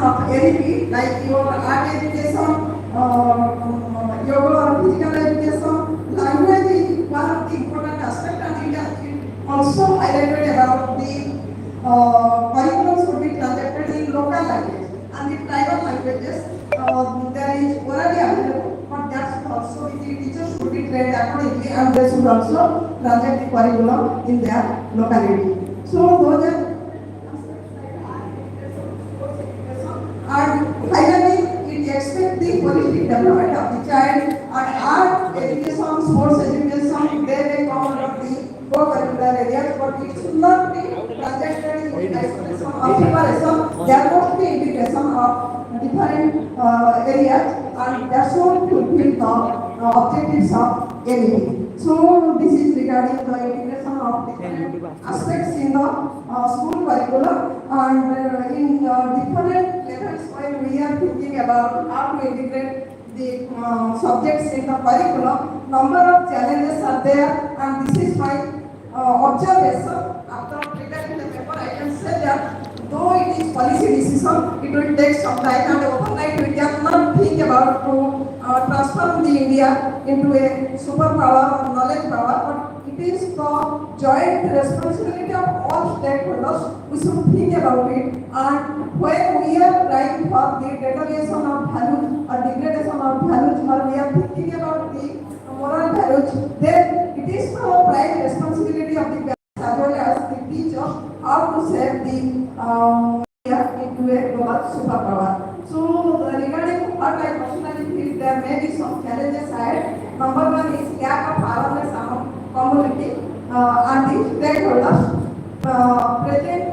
of LEP, like your art education, yoga or physical education. Language is one of the important aspects, and it also highlighted about the curriculum should be transacted in local language and the tribal languages. There is already available, but that's also the teachers should be trained accordingly, and they should also transact the curriculum in their locality. So those are, and finally it expects the holistic development of the child, and art education, sports education, they may come under the co-curricular areas, but it should not be transacted in isolation or separation. There must be integration of different areas, and that should fulfill the objectives of LEP. So this is regarding the integration of different aspects in the school curriculum, and in different levels when we are thinking about how to integrate the subjects in the curriculum, number of challenges are there, and this is my observation. After preparing the paper, I can say that though it is policy decision, it will take some time, and overnight we cannot think about to transform the India into a superpower or knowledge power, but it is the joint responsibility of all stakeholders. We should think about it, and when we are trying for the deterioration of values or degradation of values, or we are thinking about the moral values, then it is the prime responsibility of the parents as well as the teachers how to shape the India into a global superpower. So regarding what I personally feel, there may be some challenges ahead. Number one is lack of awareness among community and the stakeholders present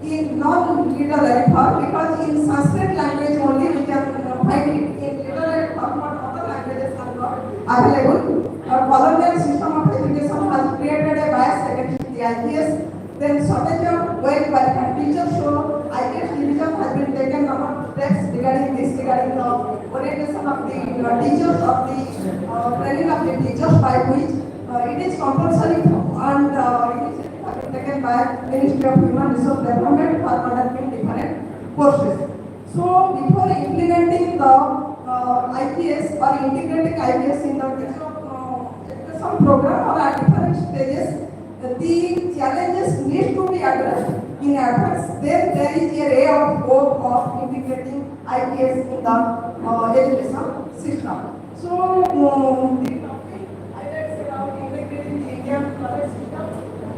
in non-literary form, because in Sanskrit language only we can find it in literary form, but other languages are not available. Colonial system of education has created a bias against the IPS. Then shortage of well-qualified teachers, so IPS division has been taken number of steps regarding this, regarding the orientation of the teachers, of the training of the teachers, by which it is compulsory, and it is taken by Ministry of Human Resource Development for conducting different courses. So before implementing the IPS or integrating IPS in the education program or at different stages, the challenges need to be addressed in advance. Then there is a ray of hope of integrating IPS in the education system. So the topic highlights about integrating the Indian knowledge system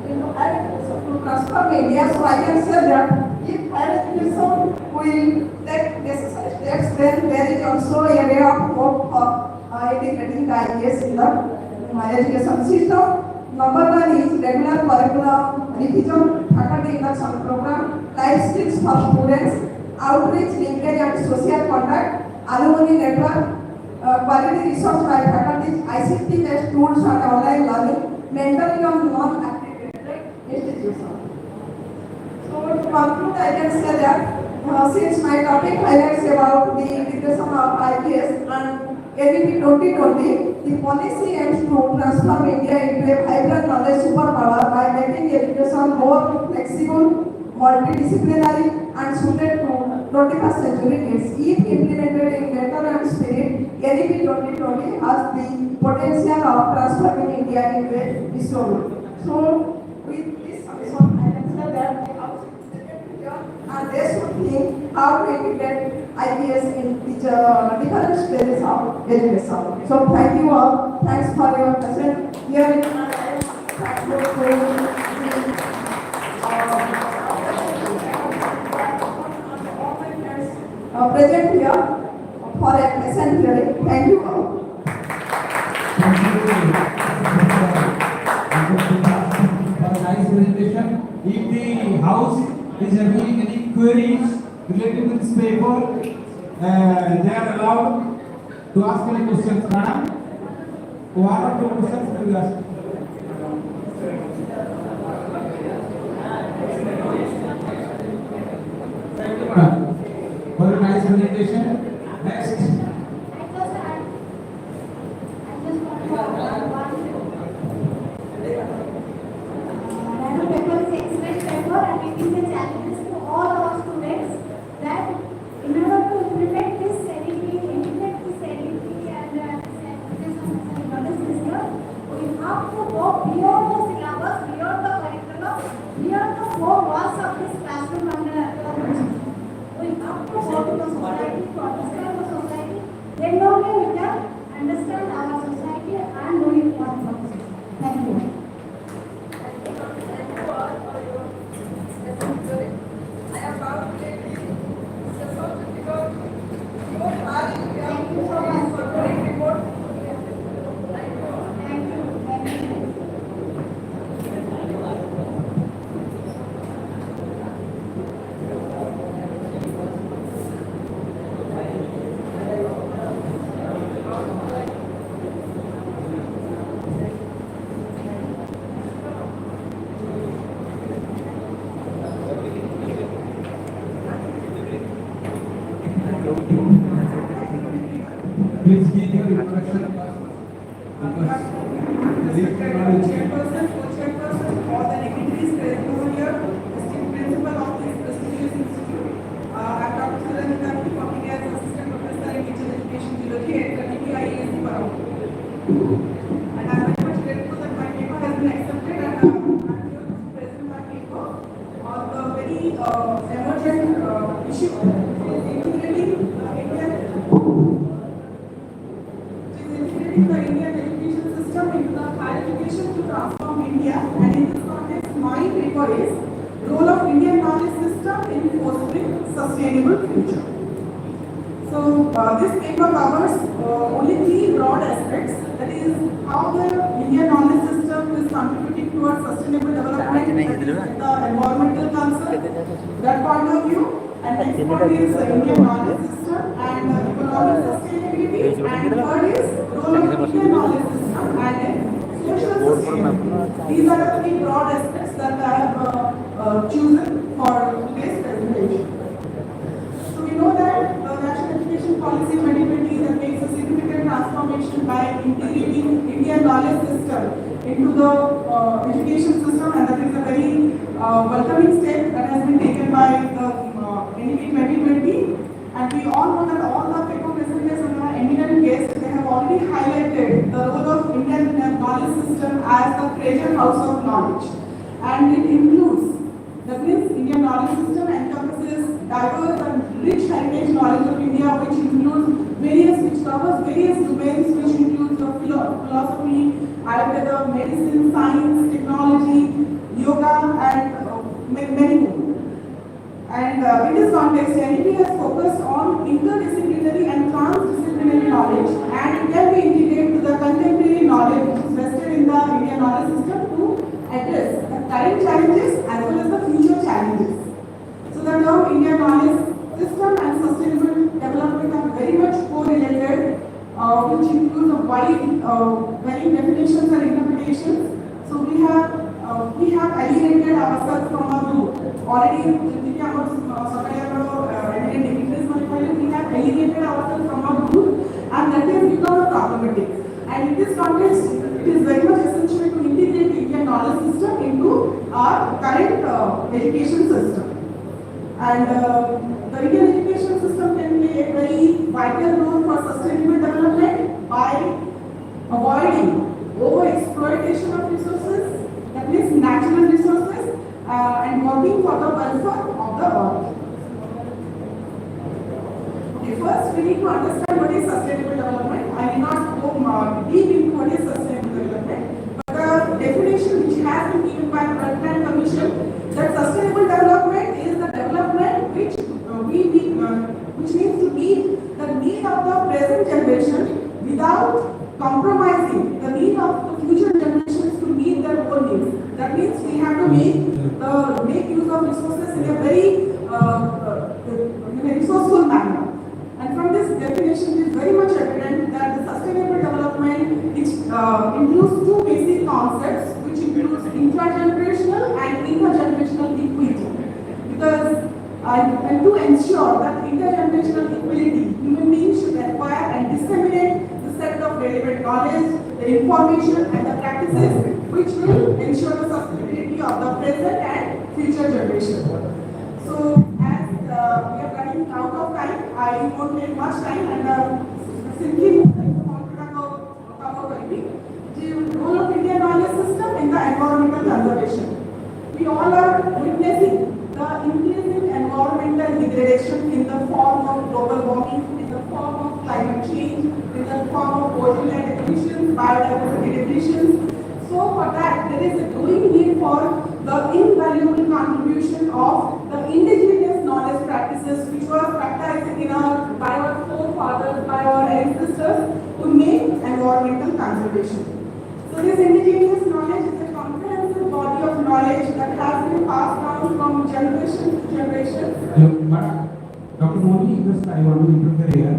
to transform India. So I can say that if higher education will take necessary steps, then there is also a ray of hope for integrating the IPS in the education system. Number one is regular curriculum revision, faculty induction program, life skills for students, outreach, linkage and social contact, alumni network, quality research by faculty, ICT-based tools and online learning, mentoring of non-accredited institutions. So to conclude, I can say that since my topic highlights about the integration of IPS and LEP 2020, the policy aims to transform India into a vibrant knowledge superpower by making education more flexible, multidisciplinary, and suited to 21st century needs. If implemented in letter and spirit, LEP 2020 has the potential of transforming India into a discovery. So, with this summation, I can say that the House and they should think how to integrate IPS in different stages of education. So thank you all. Thanks for your presence here. Present here for a present hearing. Thank you all. Thank you for a nice presentation. If the house is having any queries related to this paper, they are allowed to ask any questions. Madam, one or two questions will be asked. Thank you, madam, for a nice presentation. Next. Paper is excellent paper, and it is a challenge to all our students that in Please give your introduction. Because Chairperson, co-chairperson, all the dignitaries present over here, esteemed principal of this prestigious institute. I'm Dr. Suranjita, working as assistant professor in teacher education geology at the KSUB CTE. And I'm very much grateful that my paper has been accepted, and I'm here to present my paper on the very emergent issue, which is integrating the Indian education system into the higher education to transform India. And in this context, my paper is role of Indian knowledge system in fostering sustainable future. So this paper covers only three broad aspects, that is how the Indian knowledge system is contributing towards sustainable development, the environmental concern, that point of view, and next one is the Indian knowledge system and economic sustainability, and third is role of Indian knowledge system and social sustainability. These are the three broad aspects that I have chosen for today's presentation. So we know that the National Education Policy 2020 that makes a significant transformation by integrating Indian knowledge system into the education system, and that is a very welcoming step that has been taken by the NEP 2020. And we all know that all the paper presenters and our eminent guests, they have already highlighted the role of Indian knowledge system as the treasure house of knowledge. And it includes, that means Indian knowledge system encompasses diverse and rich heritage knowledge of India, which covers various domains, which includes the philosophy, Ayurveda, medicine, science, technology, yoga, and many more. And in this context, NEP has focused on interdisciplinary and transdisciplinary knowledge, and it can be integrated to the contemporary knowledge which is vested in the Indian knowledge system to address the current challenges as well as the future challenges. So the term Indian knowledge system and sustainable development are very much correlated, which includes a wide definitions and interpretations. So we have alienated ourselves from our group. Already, we have alienated ourselves from our group, and that has become problematic. And in this context, it is very much essential to integrate the Indian knowledge system into our current education system. And the Indian education system can play a very vital role for sustainable development by avoiding over-exploitation of resources, that means natural resources, and working for the welfare of the earth. Okay, first we need to understand what is sustainable development. I will not go deep into what is sustainable development, but the definition which has been given by the Brundtland Commission, that sustainable development is the development which needs to meet the need of the present generation without compromising the need of the future generations to meet their own needs. That means we have to make use of resources in a very resourceful manner. And from this definition, it is very much evident that the sustainable development includes two basic concepts, which includes intragenerational and intergenerational equity. Because and to ensure that intergenerational equality, human beings should acquire and disseminate the set of relevant knowledge, the information, and the practices which will ensure the sustainability of the present and future generation. So, as we are running out of time, I won't take much time, and simply move to cover the role of Indian knowledge system in the environmental conservation. We all are witnessing the increasing environmental degradation in the form of global warming, in the form of climate change, in the form of ozone emissions, biodiversity depletions. So for that, there is a growing need for the invaluable contribution of the indigenous knowledge practices which were practiced by our forefathers, by our ancestors to make environmental conservation. So this indigenous knowledge is a comprehensive body of knowledge that has been passed down from generation to generation. Dr. Moni, just I want to interfere here.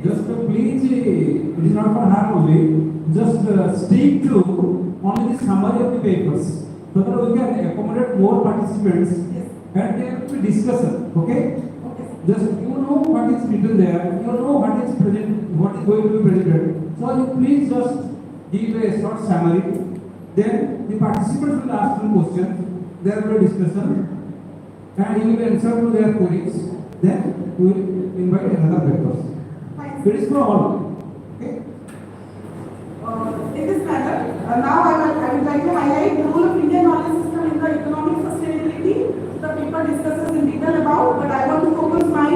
Just please, it is not for her only. Just stick to only the summary of the papers, so that we can accommodate more participants. Yes. And there will be discussion. Okay? Okay. just you know what is written there, you know what is present, what is going to be presented. So you please just give a short summary. Then the participants will ask some questions. There will be discussion, and you will answer to their queries. Then we will invite another papers. It is for all. Okay. In this manner, now I would like to highlight the role of Indian knowledge system in the economic sustainability. The paper discusses in detail about, but I want to focus my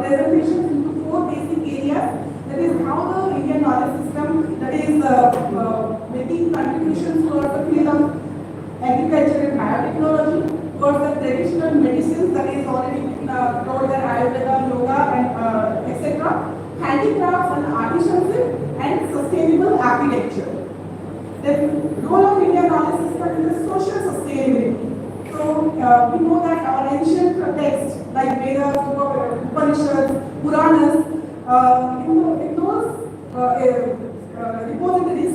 presentation into four basic areas. That is how the Indian knowledge system, that is making contributions towards the field of agriculture and biotechnology, towards the traditional medicines, that is already told that Ayurveda, yoga, and etc. Handicrafts and artisanship, and sustainable architecture. The role of Indian knowledge system in the social sustainability. So we know that our ancient texts like Vedas, Upanishads, Puranas, in those repositories,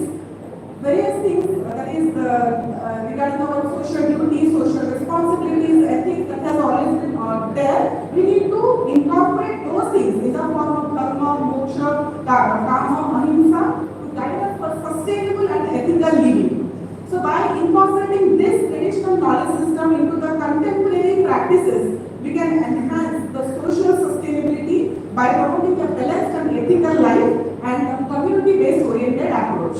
various things that is regarding our social duties, social responsibilities, ethics that has always been there. We need to incorporate those things in the form of dharma, moksha, karma, ahimsa to guide us for sustainable and ethical living. So by incorporating this traditional knowledge system into the contemporary practices, we can enhance the social sustainability by promoting a balanced and ethical life and a community-based oriented approach.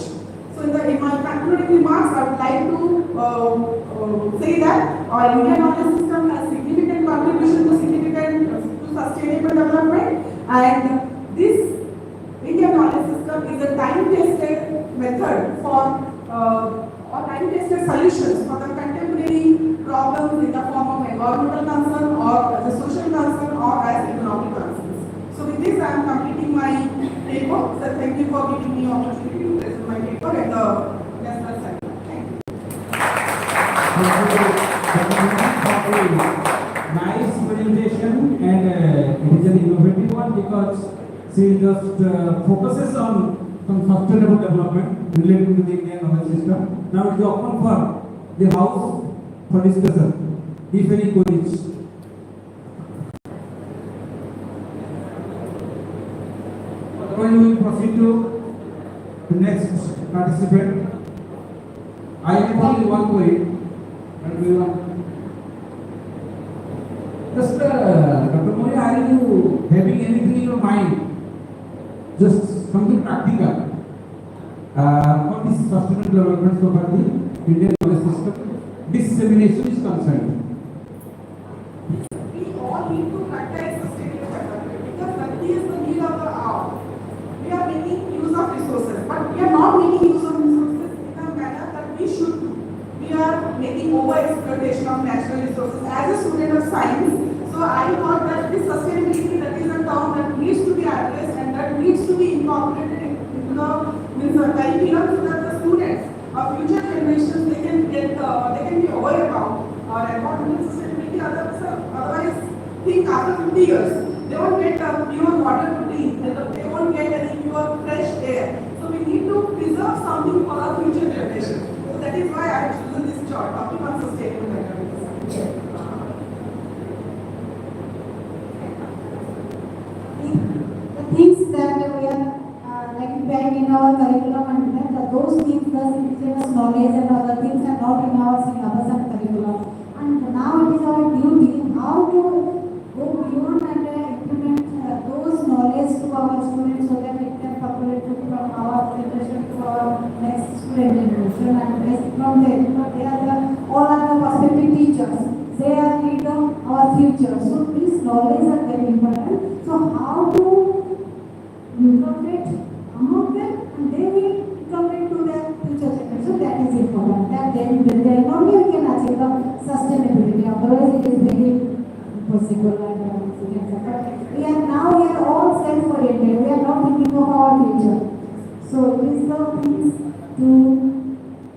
So in my concluding remarks, I would like to say that our Indian knowledge system has significant contribution to sustainable development, and this Indian knowledge system is a time-tested method for or time-tested solutions for the contemporary problems in the form of environmental concern or the social concern or as economic concerns. So with this, I am completing my paper. So thank you for giving me opportunity to present my paper at the national center. Thank you. Nice presentation, and it is an innovative one because she just focuses on some sustainable development related to the Indian knowledge system. Now it is open for the house for discussion, if any queries. Otherwise, we will proceed to the next participant. I have only one query, and we will. Just Dr. Mori, are you having anything in your mind? Just something practical. For this sustainable development so far the Indian knowledge system dissemination is concerned. We all need to practice sustainable development because that is the need of the hour. We are making use of resources, but we are not making use of resources in a manner that we should do. We are making over-exploitation of natural resources. As a student of science, so I thought that this sustainability, that is a term that needs to be addressed and that needs to be incorporated into the curriculum so that the students of future generations they can be aware about our environmental sustainability. Otherwise, think after 50 years they won't get pure water to drink, they won't get any pure fresh air. So we need to preserve something for our future generations. So that is why I have chosen this topic on sustainable development. The things that we are preparing in our curriculum and those things, the indigenous knowledge and other things are not in our syllabus and curriculum. And now it is our duty how to go beyond and implement those knowledge to our students so that it can populate from our generation to our next student generation. And from there, they are all are the prospective teachers. They are lead our future. So these knowledge are very important. So how to incorporate among them, and they will incorporate to their future generation. So that is important. That then only we can achieve the sustainability. Otherwise, it is very impossible. But we are all self-oriented. We are not thinking of our future. So it is the things to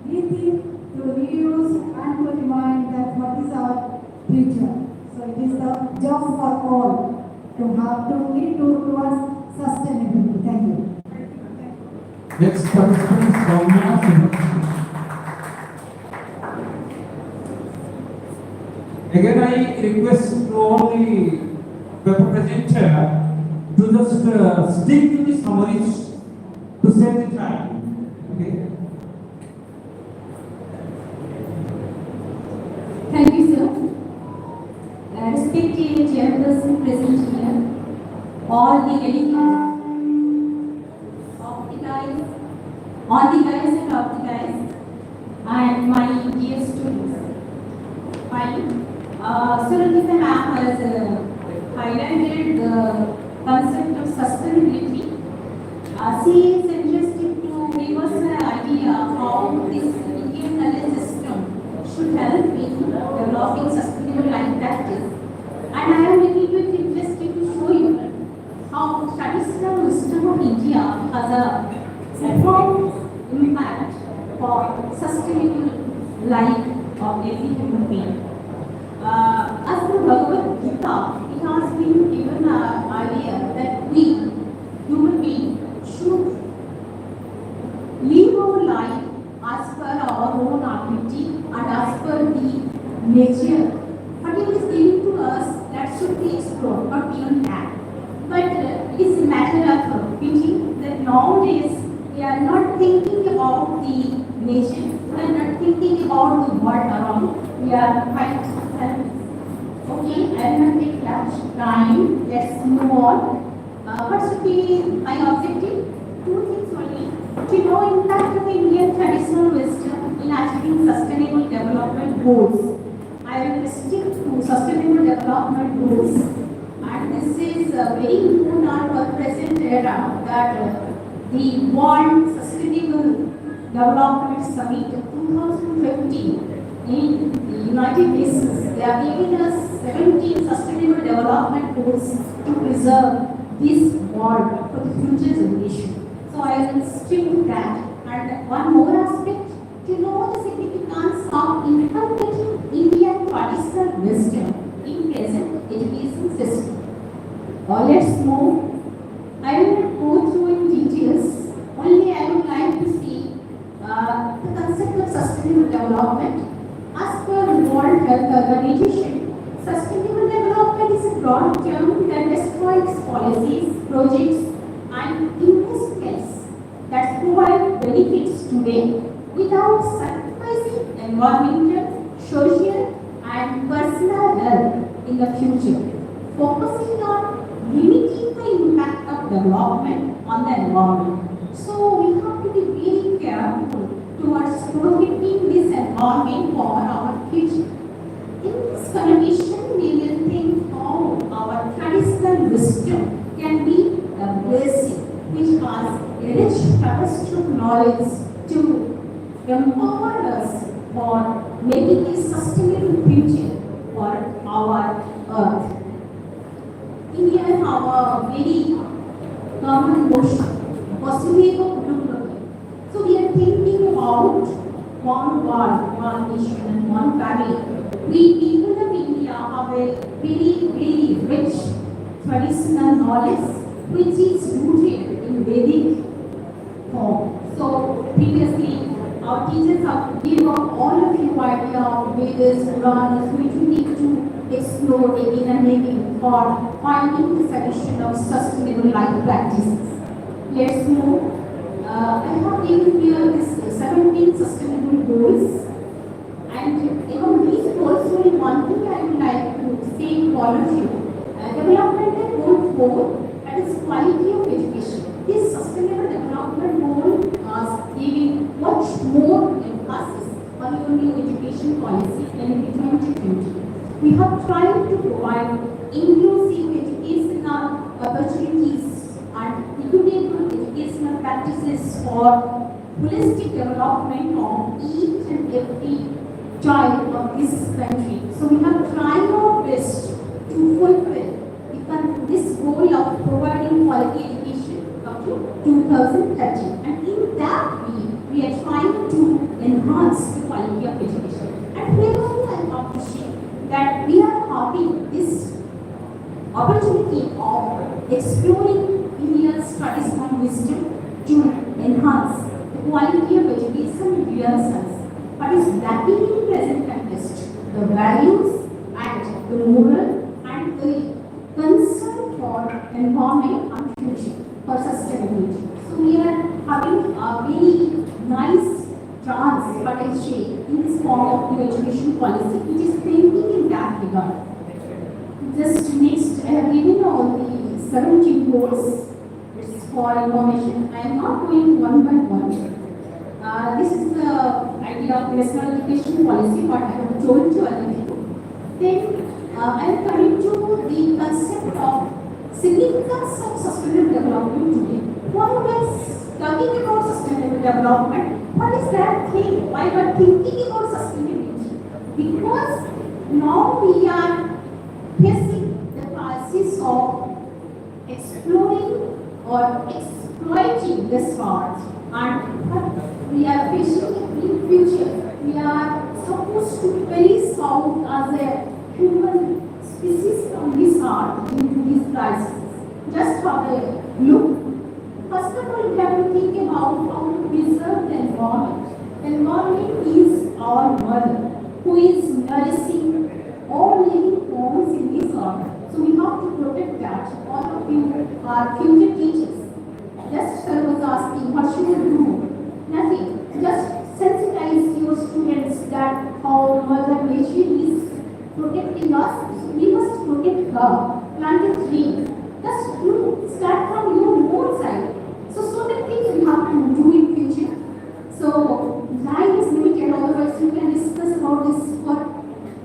rethink, to reuse, and to remind that what is our future. So it is the job for all to have to lead towards sustainability. Thank you. Next participant is Soumya. Again, I request to all the paper presenter to just stick to the summaries to save the time. Okay. Thank you, sir. Respected chairperson present here, all the delegates of the guys, all the guys and of the guys, and my dear students. Fine. Surandita ma'am has highlighted the concept of sustainability. She is interested to give us an idea how this Indian knowledge system should help in developing sustainable life practice. And I am little bit interested to show you how traditional wisdom of India has a profound impact for sustainable life of every human being. As for Bhagavad Gita, it has been given an idea that we, human beings, should live our life as per our own ability and as per the nature. What it is given to us, that should be explored, not beyond that. But it is a matter of pity that nowadays we are not thinking about the nature, we are not thinking about the world around. We are quite selfish. Okay, I will not take much time. Let's move on. What should be my objective? Two things only. To know impact of Indian traditional wisdom in achieving sustainable development goals. I will restrict to sustainable development goals. And this is very important for present era that the World Sustainable Development Summit 2015 in the United Nations, they are giving us 17 sustainable development goals to preserve this world for the future generation. So I will stick to that. And one more aspect, to know the significance of inculcating Indian traditional wisdom in present education system. Let's move. I will not go through in details. Only I would like to see the concept of sustainable development. As per the World Health Organization, sustainable development is a broad term that describes policies, projects, and investments that provide benefits today without sacrificing environmental, social, and personal health in the future, focusing on limiting the impact of development on the environment. So we have to be really careful towards protecting this environment for our future. In this condition, we will think how our traditional wisdom can be a blessing which has a rich tapestry of knowledge to empower us for making a sustainable future for our earth. India have a very common notion, possibly of global. So we are thinking about one world, one nation, and one family. We people of India have a very rich traditional knowledge which is rooted in Vedic form. So previously our teachers have given all of you idea of Vedas, Puranas, which we need to explore again and again for finding the solution of sustainable life practices. Let's move. I have given here this 17 sustainable goals, and among these goals, only one thing I would like to say to all of you. Developmental goal 4, that is quality of education. This sustainable development goal is giving much more emphasis on your new education policy in 2020. We have tried to provide inclusive educational opportunities and equitable educational practices for holistic development of each and every child of this country. So we have tried our best to fulfill this goal of providing quality education up to 2030. And in that way, we are trying to enhance the quality of education. And furthermore, I want to share that we are having this opportunity of exploring India's traditional wisdom to enhance the quality of education in real sense. What is lacking in present context? The values and the moral and the environment and future for sustainability. So we are having a very nice chance, but I say, in this form of new education policy, which is thinking in that regard. Just next, I have given all the 17 goals. It's for information. I am not going one by one. This is the idea of national education policy, what I have told you earlier. Then I am coming to the concept of significance of sustainable development today. Why we are talking about sustainable development? What is that thing? Why we are thinking about sustainability? Because now we are facing the crisis of exploring or exploiting this earth, and we are facing in future. We are supposed to perish out as a human species on this earth due to this crisis. Just have a look. First of all, we have to think about how to preserve the environment. Environment is our mother, who is nourishing all living forms in this earth. So we have to protect that. All of you are future teachers. Just sir was asking, what should we do? Nothing. Just sensitize your students that how Mother Nature is protecting us. So we must protect her. Plant a tree. Just do start from your own side. So that things we have to do in future. So time is limited, otherwise you can discuss about this for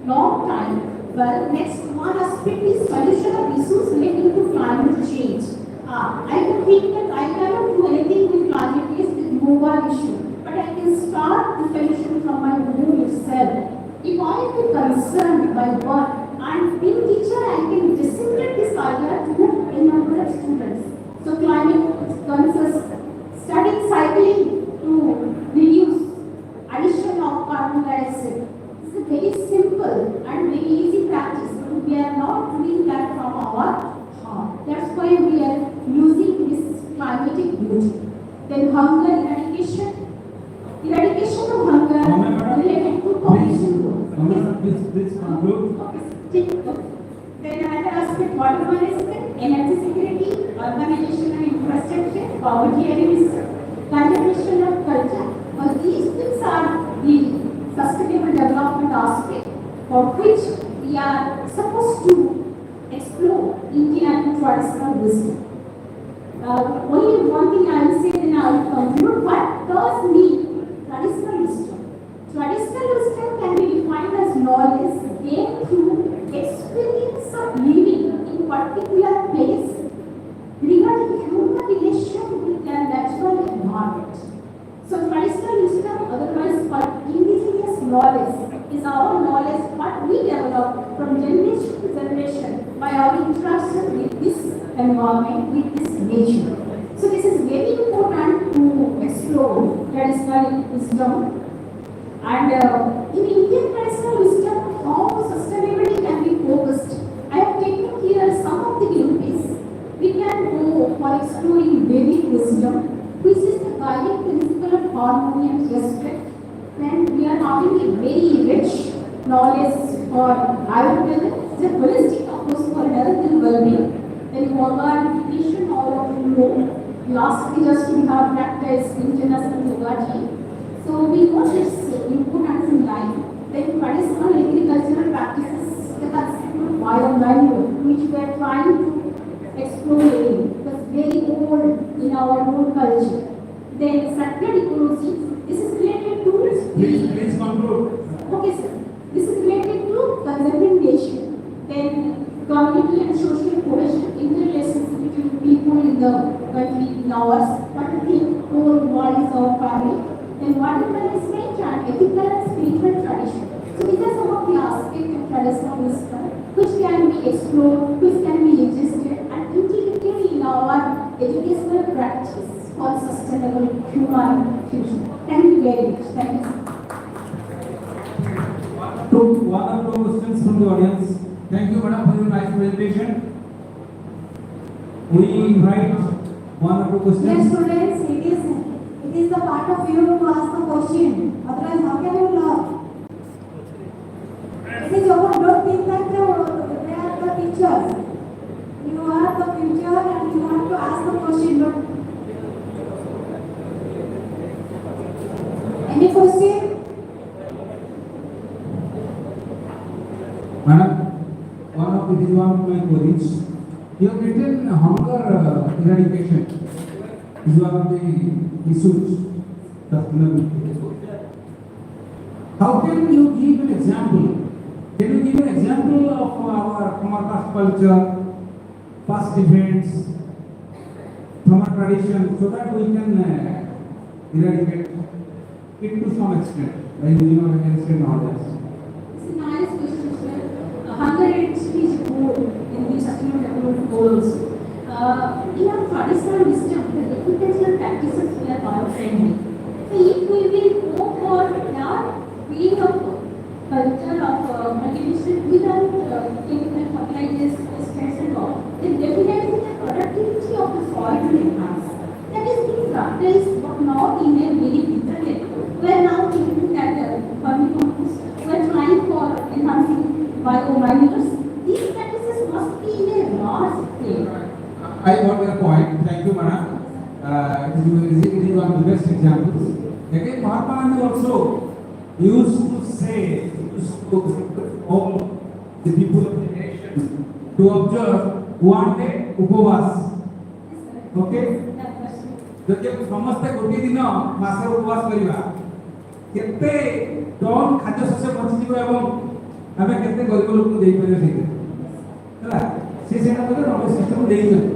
long time. Well, next one aspect is solution of issues relating to climate change. I think that I cannot do anything with climate change with mobile issue, but I can start the solution from my home itself. If I am concerned by one, and in teacher I can disseminate this idea to a number of students. So climate concerns, studying cycling to reduce addition of carbon dioxide. It's a very simple and very easy practice, but we are not doing that from our heart. That's why we are losing this climatic beauty. Then hunger eradication. Eradication of hunger related to population growth. Please conclude. Then another aspect, water management, energy security, urbanization and infrastructure, poverty elimination, conservation of culture. All these things are the sustainable development aspect for which we are supposed to explore Indian traditional wisdom. Only one thing I will say, then I will conclude. What does mean traditional wisdom? Traditional wisdom can be defined as knowledge gained through experience of living in particular place regarding human relation with their natural environment. So traditional wisdom, otherwise called indigenous knowledge, is our knowledge what we develop from generation to generation by our interaction with this environment, with this nature. So this is very important to explore traditional wisdom. And in Indian traditional wisdom, how sustainability can be focused. I have taken here some of the glimpses. We can go for exploring Vedic wisdom, which is the guiding principle of harmony and respect. And we are having a very rich knowledge for Ayurveda, the holistic approach for health and well-being. Then yoga meditation, all of you know. Lastly, just we have practiced indigenous yoga. So we know its importance in life. Then traditional agricultural practices, the concept of bio-manure, which we are trying to explore, was very old in our own culture. Then sacred ecology, this is related to Please conclude. Okay, sir. This is related to conserving nature. Then community and social cohesion, interrelations between people in the country, in ours. What do you think? Whole world is our family. Then water management and ethical and spiritual tradition. So these are some of the aspects of traditional wisdom which can be explored, which can be ingested and integrated in our educational practice for sustainable human future. Thank you very much. Thank you. One or two questions from the audience. Thank you, madam, for your nice presentation. We invite one or two questions. Yes, students, it is the part of you to ask the question. Otherwise, how can you learn? It is your don't think that they are the teachers. You are the future and you have to ask the question. But any question? Madam, one of my colleagues, you have written hunger eradication is one of the issues. How can you give an example? Can you give an example of our past culture, past events, from our tradition, so that we can eradicate it to some extent, like you know, against knowledge? It's a nice question, sir. Hunger is goal in the sustainable development goals. In our traditional wisdom, the agricultural practices were bio-friendly. So if we will go for that way of culture of cultivation without chemical fertilizers, pesticides and all, then definitely the productivity of the soil will enhance. That is being practiced, but not in a very bitter level. We are now thinking that vermicompost, we are trying for enhancing biomanures. These practices must be in a large scale. I got your point. Thank you, madam. It is one of the best examples. Again, Mahatma Gandhi also used to say to all the people of the nation to observe one day upavas. Okay? ଯଦି ସମସ୍ତେ ଗୋଟିଏ ଦିନ ମାସରେ ଉପବାସ କରିବା କେତେ ton ଖାଦ୍ୟଶସ୍ୟ ବଞ୍ଚିଯିବ ଏବଂ ଆମେ କେତେ ଗରିବ ଲୋକଙ୍କୁ ଦେଇପାରିବା ସେଇଥିରେ ହେଲା ସେ ସେଇଟା କହିଲେ ନବେ ସିଷ୍ଟମ ଦେଇଛନ୍ତି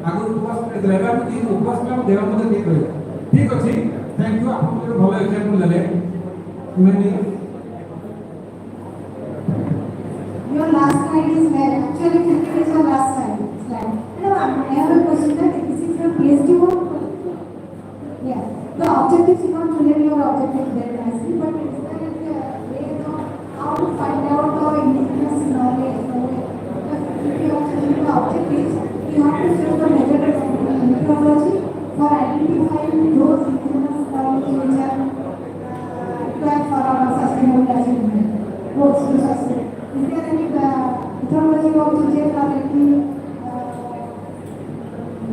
ଆଗରୁ ଉପବାସ ଦେବା କିନ୍ତୁ ଉପବାସ ଆମେ ଦେବା ମଧ୍ୟ ଦେଇପାରିବା ଠିକ ଅଛି ଥ୍ୟାଙ୍କ ୟୁ ଆପଣ ଗୋଟେ ଭଲ ଏକ୍ସାମ୍ପଲ ଦେଲେ Your last slide is where actually cricket is your last slide. Hello, I have a question that this is your PhD work. Yeah, the objectives you not relate your objectives very nicely, but is there a way of how to find out the indigenous knowledge? So if you have to do the objectives, you have to show the methodology for identifying those indigenous knowledge which are required for our sustainable achievement. Goals to sustain. Is there any methodology or detail or any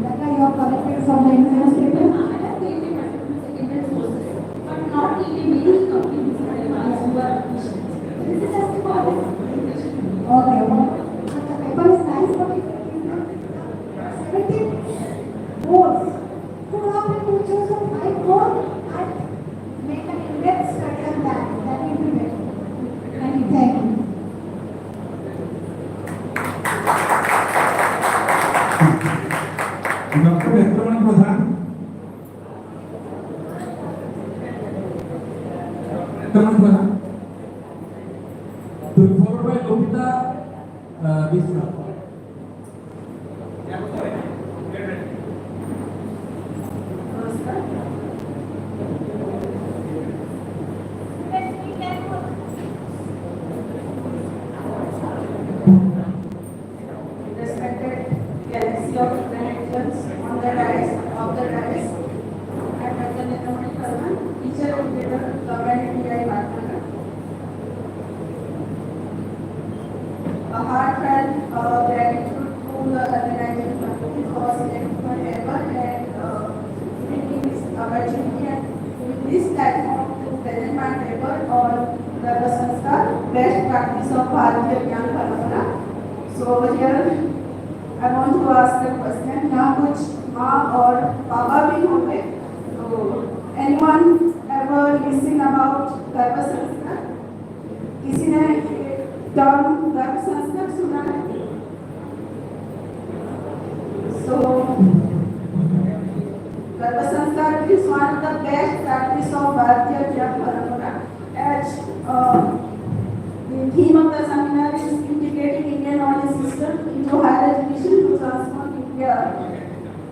data you have collected from the indigenous people? Not in a very comprehensive way. This is just for Okay, well, the paper is nice, but it is 17 goals. Who have to choose a 5 goal and make an in-depth study on that? That will be better. Thank you. Thank you. Dr. Ekrman Pradhan. To be followed by Lopita Vishnu. Respected galaxy of planets on the dais, and Dr. Netamani Karman, teacher educator, government PI Bhatnagar. A heartfelt gratitude to the organization for selecting my paper and giving this opportunity and this platform to present my paper on the Sanskar, best practice of Bharatiya Gyan Parampara. So over here, I want to ask the question. यहाँ कुछ माँ और पापा भी होंगे. So anyone ever listen about गर्भ संस्कार? किसी ने term गर्भ संस्कार सुना है? So गर्भ संस्कार is one of the best practice of Bharatiya Gyan Parampara. As the theme of the seminar is integrating Indian knowledge system into higher education to transform India.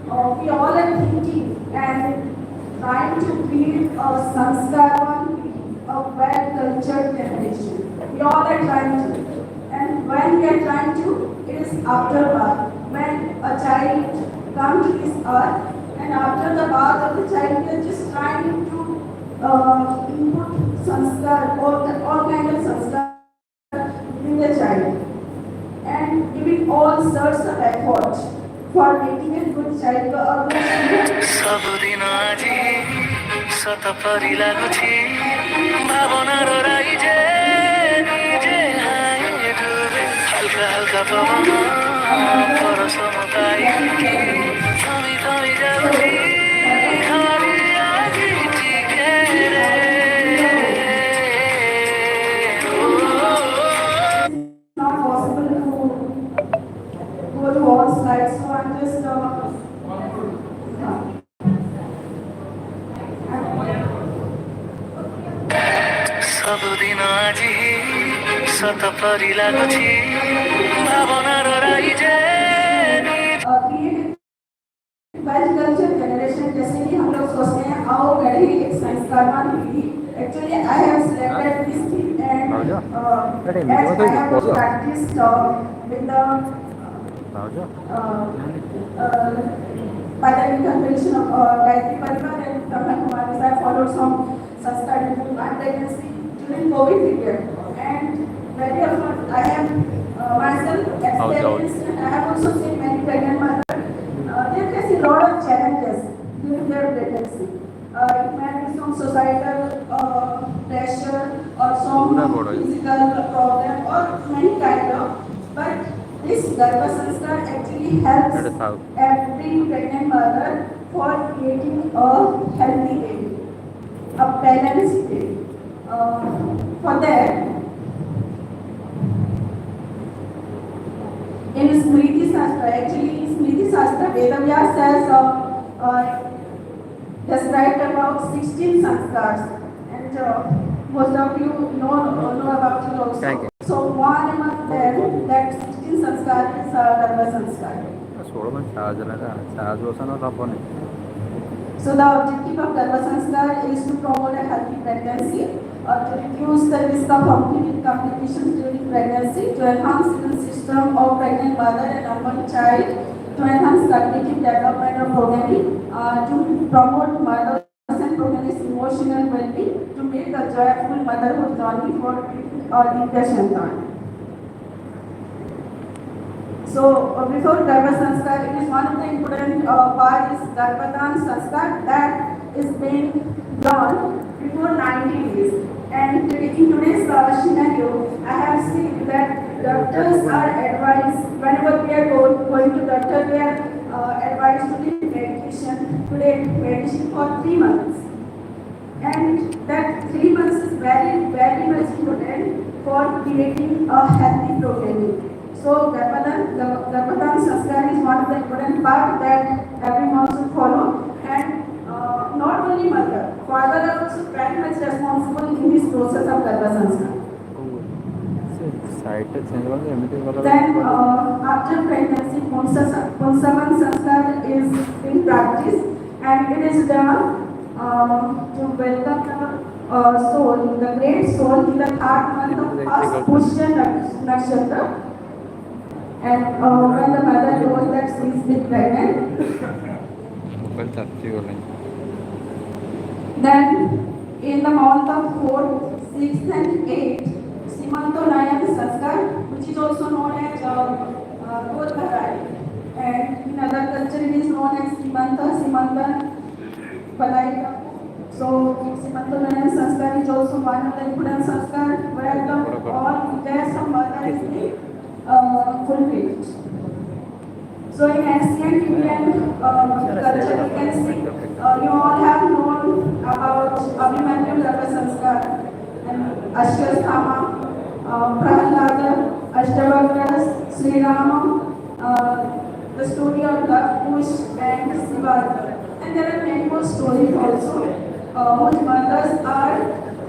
We all are thinking and trying to build a sanskaran, a well-cultured generation. We all are trying to. And when we are trying to, it is after birth. When a child comes to this earth, and after the birth of the child, we are just trying to input sanskar, all kind of sanskar in the child. And giving all concerts of effort for making a good child a good student. सबुदिन আজি শত পরি লাগুছি ভাবনার রাইজে নিজে হায় ডুবে হালকা হালকা পবন পরশম পাই তুমি তুমি যাচ্ছি খালি আজি টিকে রে Not possible to go to all slides, so I'm just ସବୁଦିନ ଆଜି ସତ ପରି ଲାଗୁଛି ଭାବନାର ରାଇଜେ create culture generation जैसे कि हम लोग सोचते हैं आओ गढ़ी एक संस्कारवान पीढ़ी. Actually, I have selected this thing and as I have practiced with the by the intervention of Gayatri Parivar and Brahma Kumaris, I followed some sanskar pregnancy during COVID period, and very often I have myself experienced and I have also seen many pregnant mothers. They face a lot of challenges during their pregnancy. It may be some societal pressure or some physical problem or many kind of, but this Garbha Sanskar actually helps every pregnant mother for creating a healthy baby, a balanced baby. For that, in Smriti Shastra, actually in Smriti Shastra, Vedavyas says described about 16 sanskars, and most of you know about it also. Thank you. So one among them, that 16 sanskar is Garbha Sanskar. So the objective of Garbha Sanskar is to promote a healthy pregnancy, to reduce the risk of complications during pregnancy, to enhance immune system of pregnant mother and unborn child, to enhance cognitive development of progeny, to promote mothers and progeny's emotional well-being, to make a joyful motherhood journey for Divya Shantan. So before Garbha Sanskar, it is one of the important part is Garbhadan Sanskar that is being done before 90 days. And in today's scenario, I have seen that doctors are advised, whenever we are going to doctor, they are advised to take medication for 3 months. And that 3 months is very, very much important for creating a healthy progeny. So Garbhadan Sanskar is one of the important part that everyone should follow, and not only mother, father are also very much responsible in this process of Garbha Sanskar. Then after pregnancy, Punsavan Sanskar is in practice, and it is done to welcome the soul, the great soul, in the 3rd month of first Pushya Nakshatra. And when the mother knows that she is pregnant, then in the month of 4th, 6th and 8th, Simanto Nayan Sanskar, which is also known as Godharai, and in other culture it is known as Simantan Palaika. So Simanto Nayan Sanskar is also one of the important sanskar where all desires of mother is fulfilled. So in ancient Indian culture, we can see, you all have known about Abhimanyu Garbha Sanskar and Ashwasthama, Prahlada, Ashtavakras, Sri Rama, the story of Kush and Siva. And there are many more stories also, whose mothers are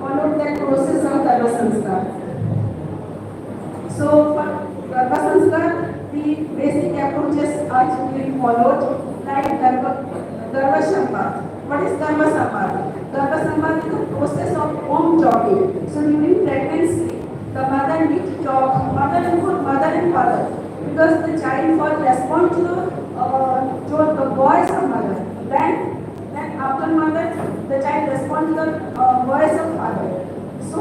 followed that process of Garbha Sanskar. So for Garbha Sanskar, the basic approaches are typically followed, like Garbha Sambad. What is Garbha Sambad? Garbha Sambad is the process of home talking. So during pregnancy, the mother needs to talk, mother and father, because the child will respond to the voice of mother. Then after mother, the child responds to the voice of father. So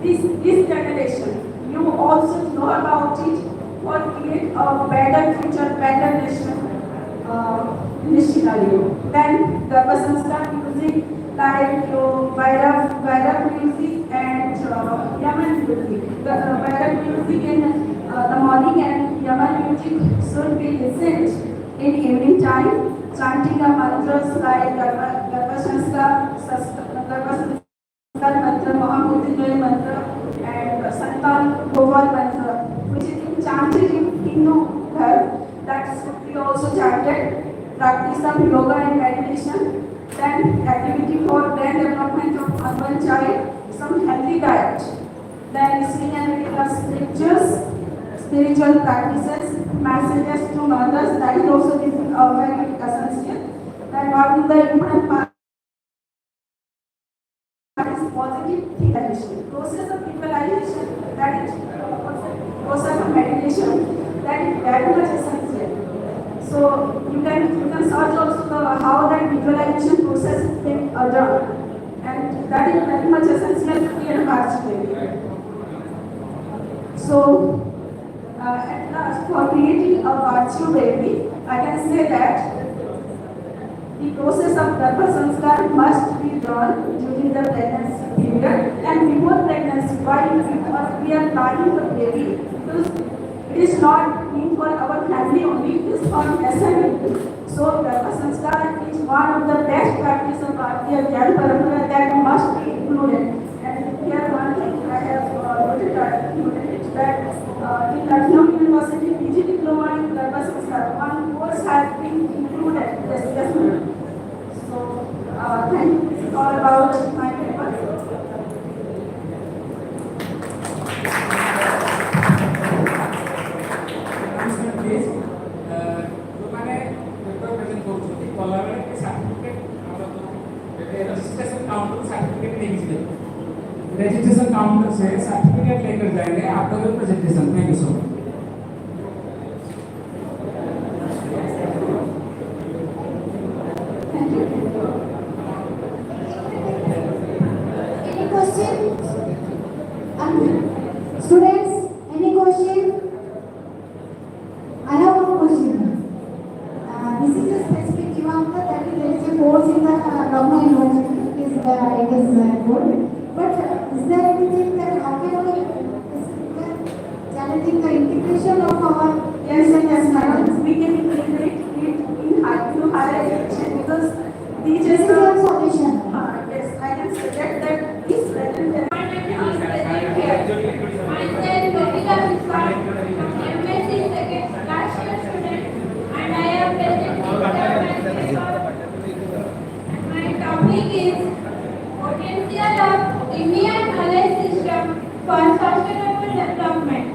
this generation, you also know about it, for create a better future, better nation in this scenario. Then the person start using like Vairab music and Yaman music. The Vairab music and the morning and Yaman music should be listened in evening time, chanting a mantras like Garba Sanskar mantra, Mahamudinjay mantra, and Santan Gopal mantra, which is chanted in Hindu health. That should be also chanted. Practice some yoga and meditation. Then activity for brain development of urban child. Some healthy diet. Then listening and reading of scriptures, spiritual practices, messages to mothers. That is also very essential. Then what is the important part? Is positive evaluation. Process of evaluation, that is process of meditation, that is very much essential. So you can search also how that visualization process is being done, and that is very much essential to be a participant. So at last, for creating a virtue baby, I can say that the process of Garba Sanskar must be done during the pregnancy period and before pregnancy. Why? Because we are planning the baby, because it is not meant for our family only, it is for SME. So Garba Sanskar is one of the best practice of Bharatiya Jnana Parampara that must be included. And here one thing I have noted that in Lucknow University PG Diploma in Garba Sanskar, one course has been included. Yes. So thank you. This is all about my paper. Registration counter से certificate लेकर जाएंगे आपका जो presentation. Thank you so much. Any question? Students, any question? I have one question. This is a specific example that there is a course in the Lucknow University. It is good. But is there anything that how can we challenging the integration of our Yes, madam. We can integrate it in higher education because teachers are solution? yes, I can suggest that this present. Myself, Lovita Vishwan, MSc second last year student, and I am present in my topic is potential of Indian knowledge system for sustainable development.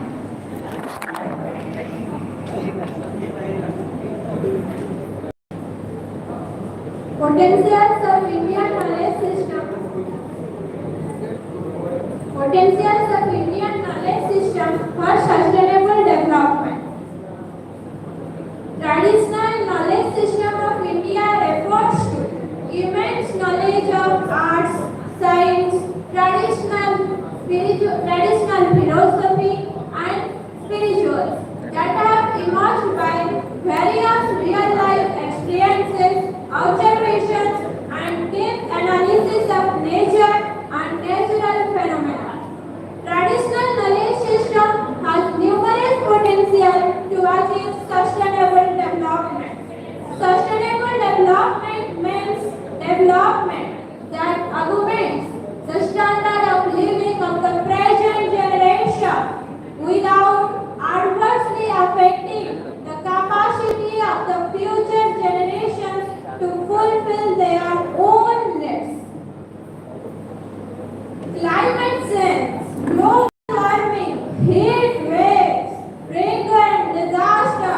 Potentials of Indian knowledge system. Potentials of Indian knowledge system for sustainable development. Traditional knowledge system of India refers to immense knowledge of arts, science, traditional philosophy and spirituals that have emerged by various real-life experiences, observations and deep analysis of nature and natural phenomena. Traditional knowledge system has numerous potential to achieve sustainable development. Sustainable development means development that augments the standard of living of the present generation without adversely affecting the capacity of the future generations to fulfill their own needs. Climate change, global warming, heat waves, frequent disasters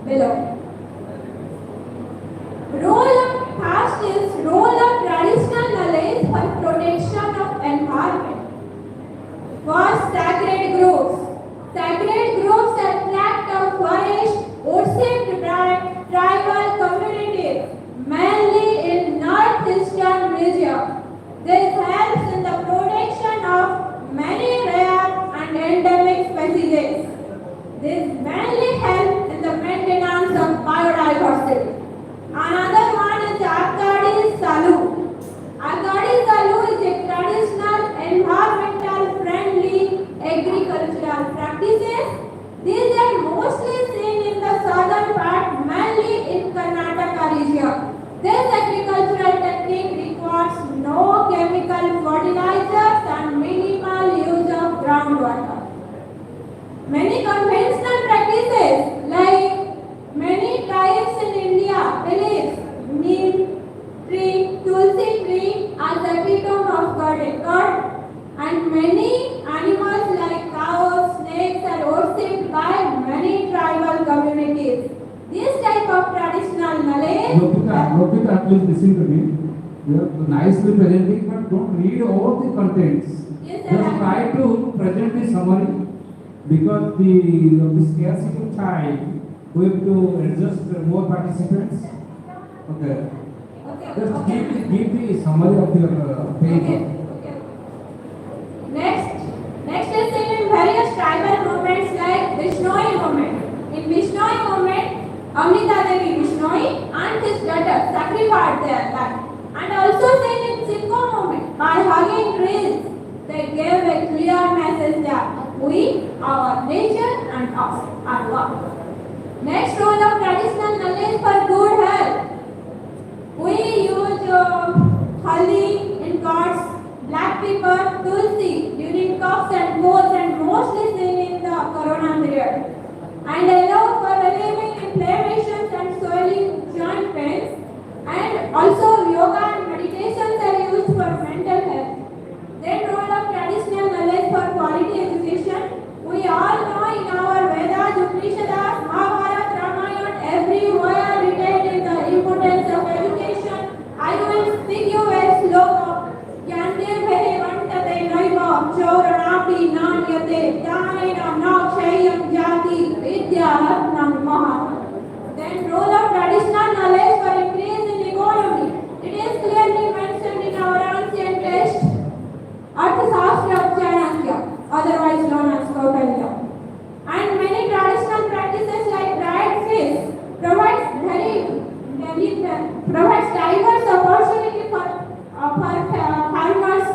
below. First is role of traditional knowledge for protection of environment. First, sacred groves. Sacred groves attract a forest, worshipped by tribal communities, mainly in northeastern region. This helps in the protection of many rare and endemic species. This mainly helps in the maintenance of biodiversity. Another one is Agadi Salu. Agadi Salu is a traditional environmental friendly agricultural practices. These are mostly seen in the southern part, mainly in Karnataka region. This agricultural technique requires no chemical fertilizers and minimal use of groundwater. Many conventional practices, like many tribes in India believe neem tree, tulsi tree as the epitome of God, and many animals like cows, snakes are worshipped by many tribal communities. This type of traditional knowledge. Lopika, please listen to me. You are nicely presenting, but don't read all the contents. Yes, sir. Just try to present the summary, because the scarcity time we have to adjust more participants. Okay. Just give the summary of your page. Okay. Next is seen in various tribal movements like Vishnoi movement. In Vishnoi movement, Amrita Devi Vishnoi and his daughter sacrificed their life. And also seen in Sikho movement, by hugging trees, they gave a clear message that we, our nature and us are one. Next role of traditional knowledge for good health. We use haldi in cuts, black pepper, tulsi during coughs and colds, and mostly seen in the corona period. And allow for relieving inflammations and swelling joint pains. And also yoga and meditations are used for mental health. Then role of traditional knowledge for quality education. We all know in our Vedas, Upanishads, Mahabharata, Ramayana, everywhere written in the importance of education. I will speak you a sloka. Yantir vantate naiva chauranapi nanyate dhanena nakshayam jati vidya ratnam maha. Then role of traditional knowledge for increase in economy. It is clearly mentioned in our ancient text, Arthashastra of Chanakya, otherwise known as Kautilya. And many traditional practices like dried fish provides diverse opportunity for farmers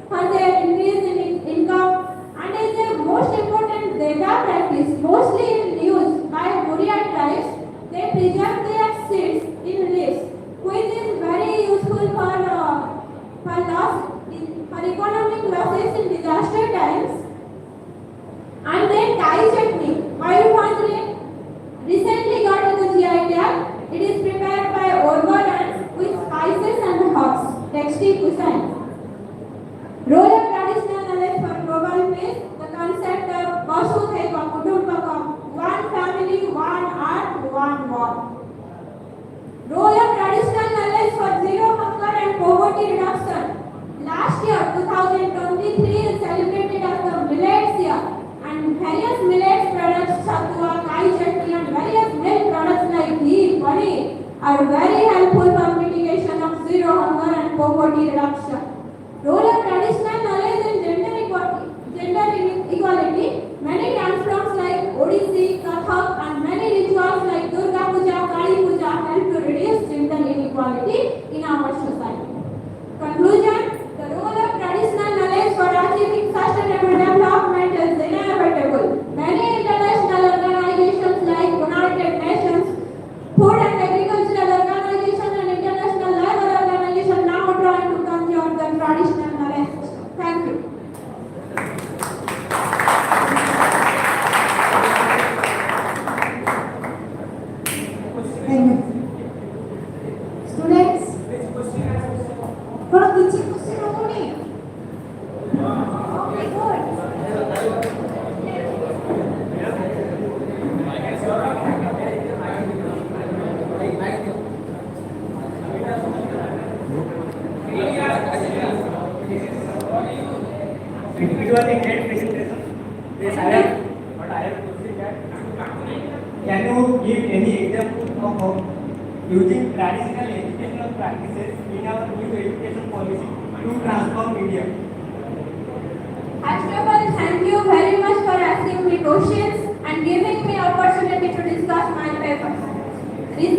for their increase in income, and is the most important Veda practice, mostly used by Burya tribes. They preserve their seeds in leaves, which is very useful for economic losses in disaster times. And then Thai chutney, Mayurvanjali, recently got to the GI tag. It is prepared by Organs with spices and herbs. Texty cuisine. Role of traditional knowledge for global peace. The concept of Vasudhaiva Kutumbakam, one family, one earth, one world. Role of traditional knowledge for zero hunger and poverty reduction. Last year, 2023, is celebrated as the Millets Year, and various millets products, satua, kai chutney, and various milk products like ghee, paneer are very helpful for mitigation of zero hunger and poverty reduction. Role of traditional knowledge in gender equality. Many dance forms like Odissi, Kathak, and many rituals like Durga Puja, Kali Puja help to reduce gender inequality in our society. Conclusion. The role of traditional knowledge for achieving sustainable development is inevitable. Many international organizations like United Nations, Food and Agricultural Organization, and International Labour Organization now trying to conserve the traditional knowledge system. Thank you. Yes, but I have a question that can you give any example of using traditional educational practices in our new education policy to transform India? First of all, thank you very much for asking me questions and giving me opportunity to discuss my paper.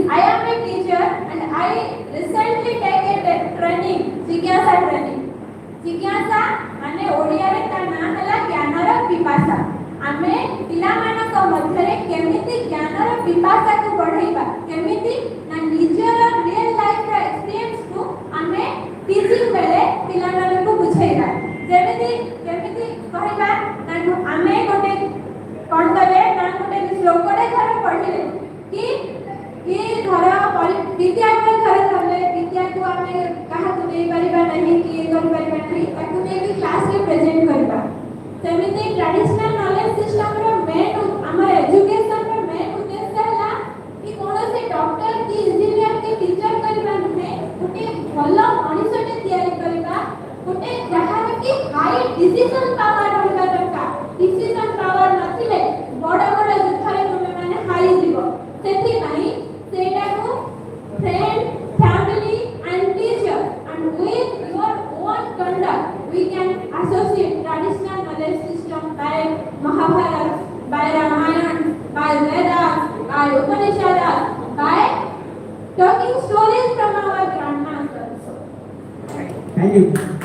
I am a teacher and I recently take a training, Jigyasa training. Jigyasa माने ओडिया रे ता ना हला ज्ञानर पिपासा. आमे पिलामानक मध्यरे केमिति ज्ञानर पिपासा को बढ़ाइबा केमिति ना निजर रियल लाइफ रा एक्सपीरियंस को आमे टीचिंग बेले पिलामान को बुझाइबा. जेमिति केमिति कहइबा ना आमे गोटे कोन करे ना गोटे श्लोकरे घर पढिले कि धर विद्या को घर करले विद्या को आमे कहा को दे परिबा नहीं कि कर परिबा नहीं ताकू ने भी क्लास रे प्रेजेंट करबा. सेमिति ट्रेडिशनल नॉलेज सिस्टम रो मेन हमर एजुकेशन रो मेन उद्देश्य हला कि कोनोसे डॉक्टर की इंजीनियर की टीचर करबा नहीं गोटे भलो मनुष्यटे तयारी करबा गोटे जहां कि हाई डिसीजन पावर रहबा दरकार. डिसीजन पावर नथिले बड़ बड़ युद्धरे तुमे माने हाई जीवो. सेथि नाही सेटा को friend, family and teacher and with your own conduct we can associate traditional knowledge system by Mahabharata, by Ramayana, by Vedas, by Upanishads, by talking stories from our grandmasters. Thank you.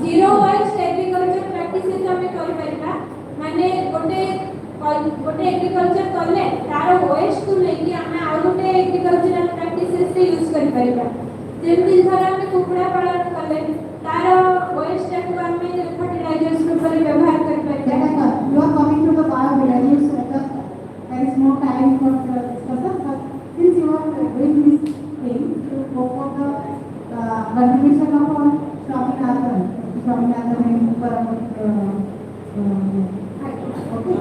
Zero waste agriculture practices हमें कर परिबा माने गोटे agriculture करले तार waste को लेके हमें और गोटे एग्रीकल्चरल प्रैक्टिसेस से यूज कर परिबा. जेमति धर हमें कुकुड़ा पालन करले तार वेस्ट को हमें फर्टिलाइजर्स रूप में व्यवहार कर परिबा. You are coming to the bio-values setup. There is no time for discussion, but since you are doing this thing, you go for the contribution of Swaminathan. Swaminathan is okay.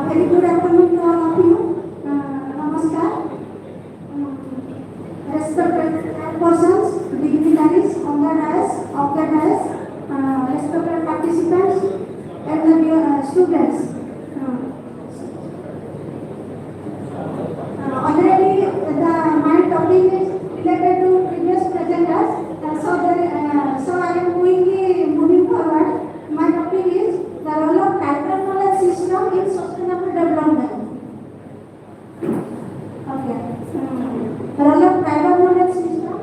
Very good afternoon to all of you. Namaskar. Respected persons, dignitaries on the dais, respected participants, and the dear students. Already my topic is related to previous presenters, so I am moving forward. My topic is the role of cultural knowledge system in sustainable development. Okay. The role of tribal knowledge system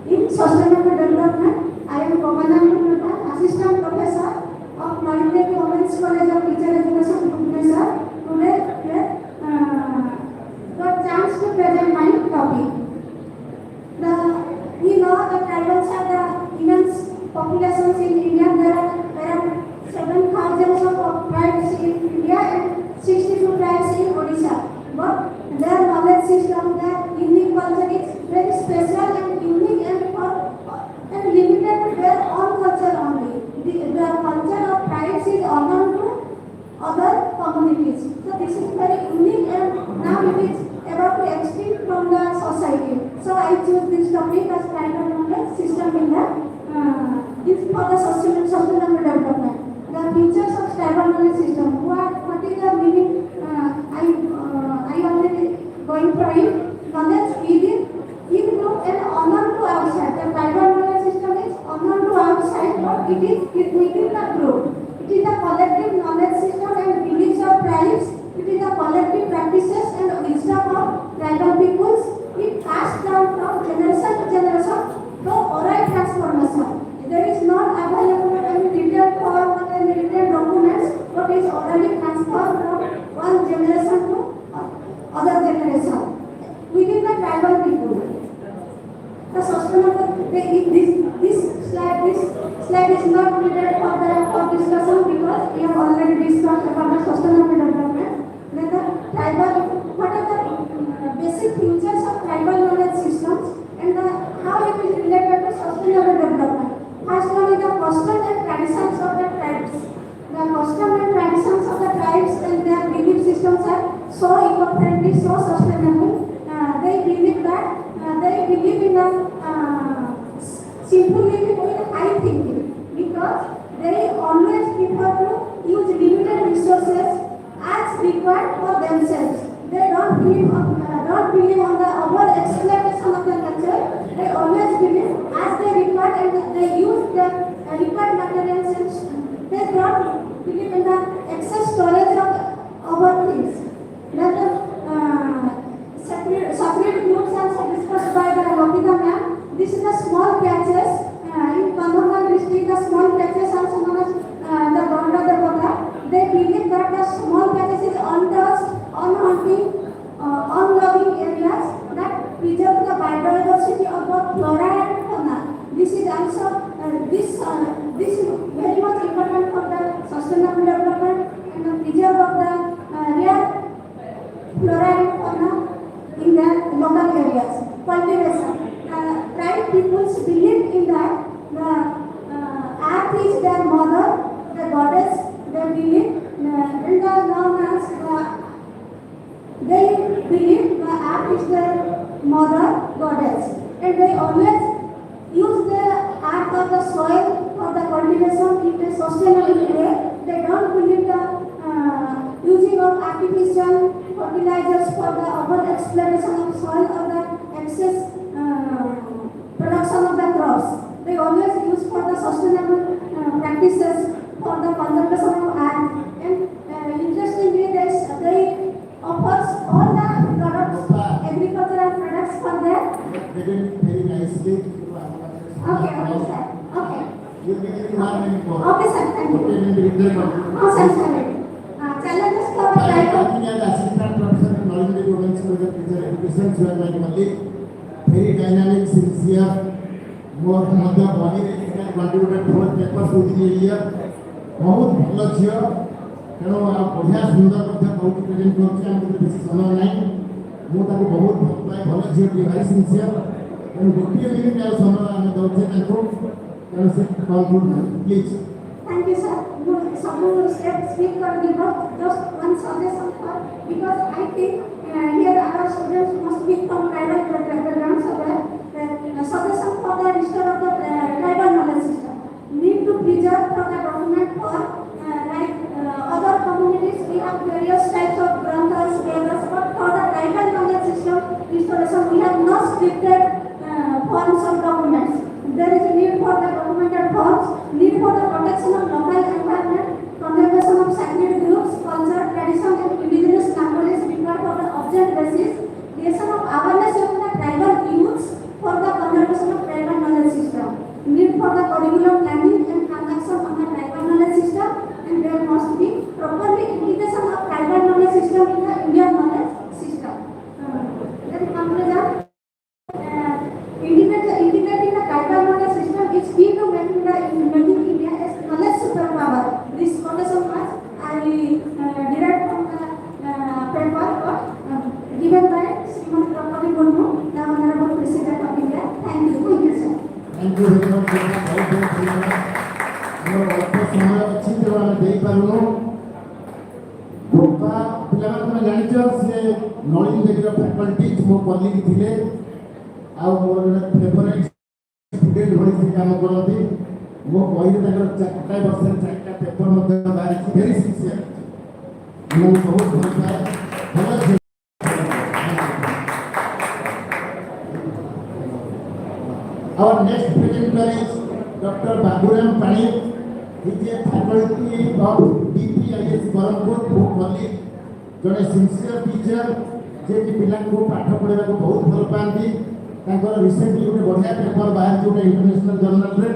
in sustainable development. I am Governor Assistant Professor of Maritime Women's College of Teacher Education, Professor. Today, got chance to present my topic. We know the tribals are the immense populations in India. There are 7,000 of tribes in India and 62 tribes in Odisha. But their knowledge system, their unique culture is very special and unique and limited to their own culture only. The culture of tribes is unknown to other communities. So this is very unique and now it is about to extinct from the society. So I choose this topic as tribal knowledge system in the for the sustainable development. The features of tribal knowledge system. What is the meaning? I qualifying knowledge within and honor to outside. The tribal knowledge system is honor to outside, but it is within the group. It is a collective knowledge system and beliefs of tribes. It is a collective practices and wisdom of tribal peoples. It passed down from generation to generation through oral transformation. There is not available any written form or any written documents, but is orally transferred from one generation to other generation within the tribal people. The sustainable this slide is not needed for discussion because we have already discussed about the sustainable development. Then the tribal, what are the basic features of tribal knowledge systems and how it is related to sustainable development. First one is the custom and traditions of the tribes. The custom and traditions of the tribes and their belief systems are so eco-friendly, so sustainable. They believe in a simple living with high thinking because they always prefer to use limited resources as required for themselves. They don't believe on the over exploitation of the nature. They always believe as they require and they use the required materials and they don't believe in the excess storage of other things. Then the separate groups are discussed by the Lopita ma'am. This is the small patches in Kandahar district. The small patches are known as the Gonda Devata. They believe that the small patches is untouched, unhunting, unloving areas that preserve the biodiversity of both flora and fauna. This is also this is very much important for the sustainable development and the preserve of the rare flora and fauna in the local areas. Cultivation. Tribe peoples believe in that the earth is their mother, the goddess. They believe in the known as they believe the earth is their mother goddess, and they always use the earth or the soil for the cultivation in a sustainable way. They don't believe the using of artificial fertilizers for the over exploitation of soil or the excess production of the crops. They always use for the sustainable practices for the conservation of earth. And interestingly, they offers all the products, agricultural products for that. They did very nicely. Okay, sir. Okay. You can get one minute more. Okay, sir. Thank you. Challenges for the I am tribal. working as assistant professor in knowledge development with the teacher education. So I am only very dynamic, sincere, more mother body and contributed to papers within a year. बहुत भल झील तेणु बढ़िया सुंदर बहुत present कर बेसी समय ना मुझे बहुत भल पाए भल झील भाई सिंसियर तेणु गोटे मिनिट आ समय आम दौचे तेणु से conclude please Thank you, sir. Someone will speak for me, but just one suggestion for because I think here our students must be from tribal backgrounds. So suggestion for the restore of the tribal knowledge system. Need to preserve from the document for other communities. We have various types of granthas, Vedas, but for the tribal knowledge system restoration, we have no scripted forms of documents. There is a need for the documented forms, need for the protection of local environment, conservation of sacred groups, culture, tradition, and indigenous languages required for the object basis, creation of awareness of the tribal youths for the conservation of tribal knowledge system, need for the curriculum planning and transaction of the tribal knowledge system, and there must be properly integration of tribal knowledge system in the Indian knowledge system. Then conclusion. Integrating the tribal knowledge system is key to making India as knowledge superpower. This quotation was I derived from the paper given by Srimati Draupadi Murmu, the Honorable President of India. Thank you, sir. Thank you very much. मोर अल्प समय अच्छी तरह दे पारुनो गोपा पिला तुम जानिଛ से knowledge देकर faculty मो colleague थिले आ मोर फेवरेट स्टूडेंट भଳି से काम करती मो कहिले ताकर 4 वर्ष 4टा पेपर मध्ये बारी वेरी सिंसियर मो बहुत भल पाए भल Our next presenter is Dr. Baburam Pani. He is a faculty of DPIS Barampur, who colleague, जड़े सिंसियर टीचर जे कि पिला को पाठ पढ़ाइबा को बहुत भल पाती तांकर रिसेंटली गोटे बढ़िया पेपर बाहर जोटे इंटरनेशनल जर्नल रे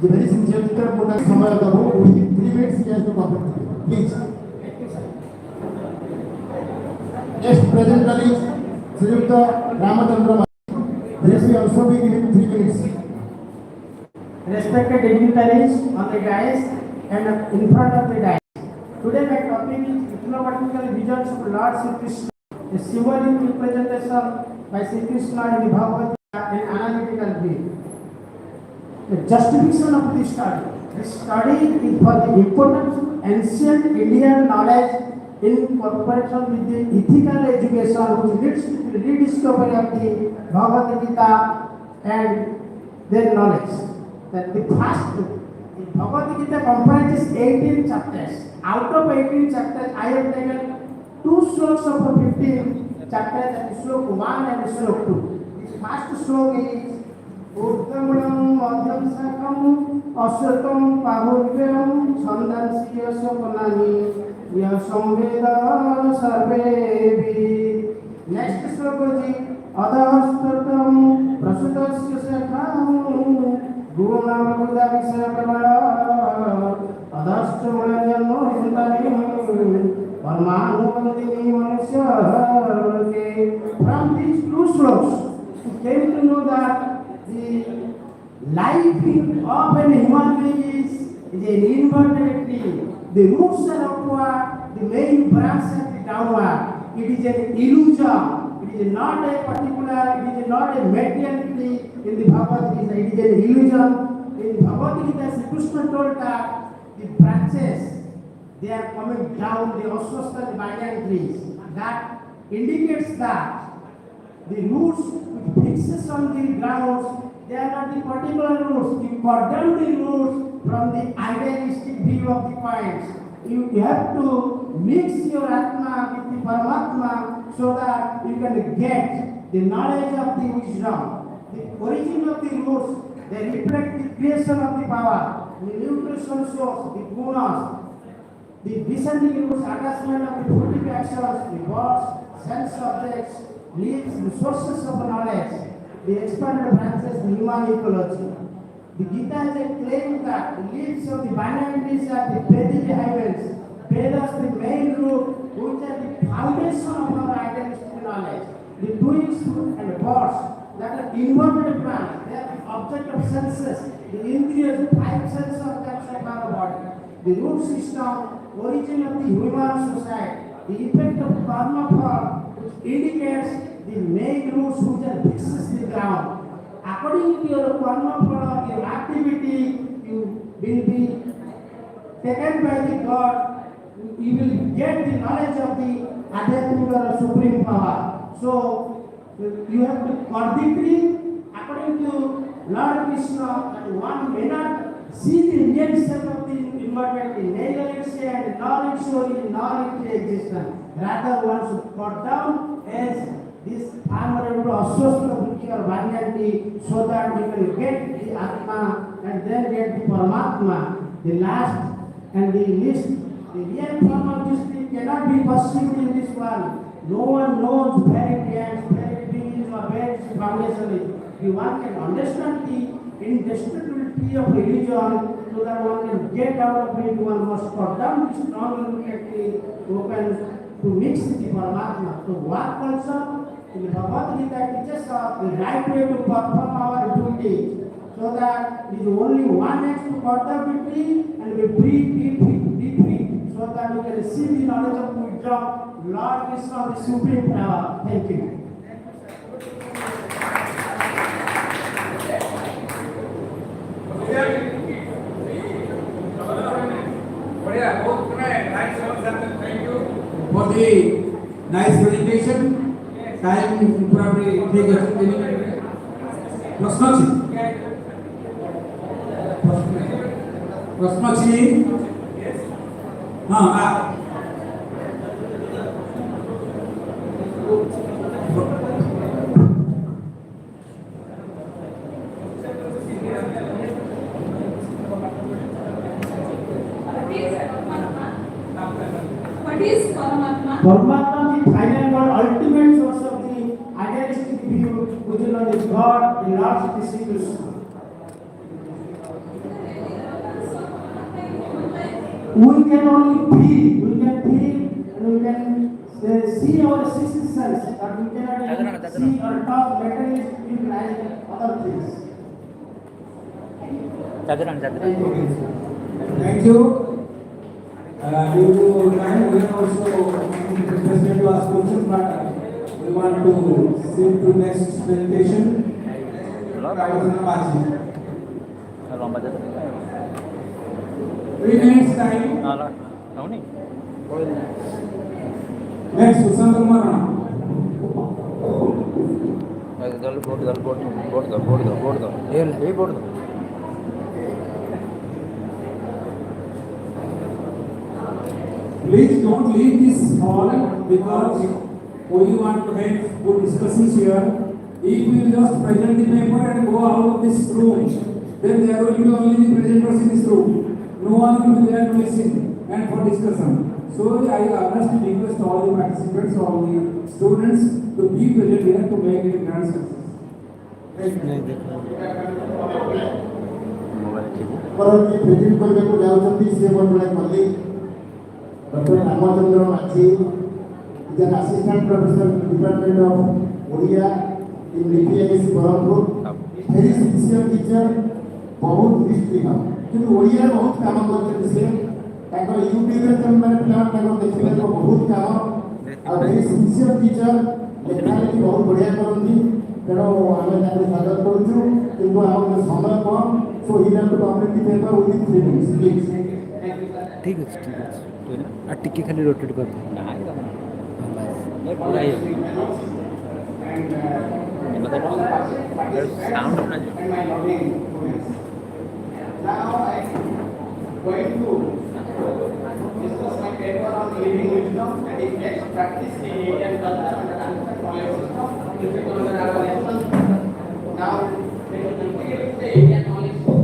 जे वेरी सिंसियर टीचर को समय दबो with 3 minutes he has to complete please next presenter is Shriyukt Ramchandra This will also be given 3 minutes. Respected dignitaries on the dais and in front of the dais. Today my topic is ethnological visions of Lord Sri Krishna, a symbolic representation by Sri Krishna in the Bhagavad Gita and analytical view. The justification of this study. This study is for the importance of ancient Indian knowledge in cooperation with the ethical education which leads to the rediscovery of the Bhagavad Gita and their knowledge. That the first, the Bhagavad Gita comprises 18 chapters. Out of 18 chapters, I have taken 2 slokas of 15 chapters, that is slok 1 and slok 2. This first slok is Uttamam Madhyam Sakam Asyatam Pahuryam Chandansi Yasapanani Yasamveda Sarvevi. Next slok is Adhastatam Prasutasya Sakham Gunam Buddha Visakavara Adhastamalanyanno Hintani Parmanubandini Manusya. From these 2 sloks, we came to know that the life of an human being is an inverted tree. The roots are upward, the main branch is downward. It is an illusion. It is not a particular, it is not a materiality in the Bhagavad Gita. It is an illusion. In Bhagavad Gita, Sri Krishna told that the branches, they are coming down, the Ashwastha and banyan trees. That indicates that the roots which fixes on the grounds, they are not the particular roots. You condemn the roots from the idealistic view of the points. You have to mix your Atma with the Paramatma so that you can get the knowledge of the wisdom. The origin of the roots, they reflect the creation of the power, the nutrition source, the gunas, the descending roots, attachment of the fruitive actions, the birds, sense objects, leaves, the sources of knowledge, the expanded branches, the human ecology. The Gita has a claim that the leaves of the banyan trees are the Vedic heavens, Vedas the main root, which are the foundation of our idealistic knowledge. The twigs and the birds, that are inverted plants, they are the object of senses, the indriyas, 5 sense objects of our body. The root system, origin of the human society, the effect of karma form, which indicates the main roots which are fixes the ground. According to your karma form, your activity, you will be taken by the God. You will get the knowledge of the Adhyatmika or supreme power. So you have to correctly, according to Lord Krishna, that one may not see the real self of the inverted tree, neither its end, nor its origin, nor its existence. Rather, one should cut down as this honorable Ashwastha Vriksha or banyan tree, so that we can get the Atma and then get the Paramatma. The last and the least, the real form of this tree cannot be perceived in this world. No one knows where it ends, where it begins, or where its foundation is. If one can understand the indestructibility of religion, so that one can get out of it, one must cut down the strong unity open to mix with the Paramatma. So what also the Bhagavad Gita teaches us the right way to perform our duty, so that it is only one act to cut the victory and we be free, so that we can receive the knowledge of wisdom, Lord Krishna, the supreme power. Thank you. Thank you for the nice presentation. Time probably take a Prasmachi. final God, ultimate source of the idealistic view, which is known as God, the Lord Sri Krishna. We can only feel, and we can see our sixth sense, but we cannot see or talk materialistic things like other things. Thank you. Due to time, we are also interested to ask questions, but we want to shift to next presentation. Pravatana 3 minutes time. Next, Susant Kumar. Please don't leave this hall because we want to have good discussions here. If you just present the paper and go out of this room, then there will be only the presenters in this room. No one will be there to listen and for discussion. So I earnestly request all the participants, all the students to be present here to make it a grand success. Thank you. परंतु present करने को जाऊँगी से बहुत बड़ा Mallik doctor Ramchandra माची is an assistant professor in the department of Odia in BHANJANAGAR Barampur. Very sincere teacher, बहुत history का क्योंकि ओडिया में बहुत काम करते थे ताकि यूपी में जब मैंने प्लान लगा देखने को बहुत काम और very sincere teacher लेखना की बहुत बढ़िया करती तेरो हमें ताकि स्वागत करूँ किंतु हम समय कम so he have to complete the paper within 3 minutes please. ठीक है टिक्की खाली रोटेट कर Now I am going to discuss my paper on living wisdom that is best practice in Indian culture and the knowledge system. Now, the Indian knowledge system.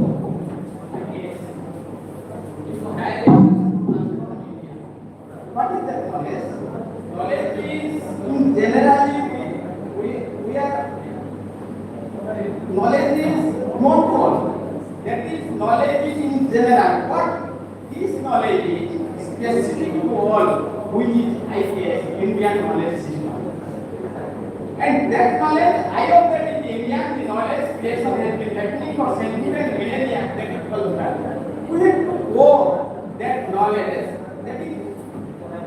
What is that knowledge? Knowledge is in generally we are knowledge is not all. That is knowledge is in general. What this knowledge is specific to all, which is IKS, Indian knowledge system. And that knowledge, I hope that in Indian knowledge creation has been happening for centuries and millennia. That is called that. We have to go that knowledge. That is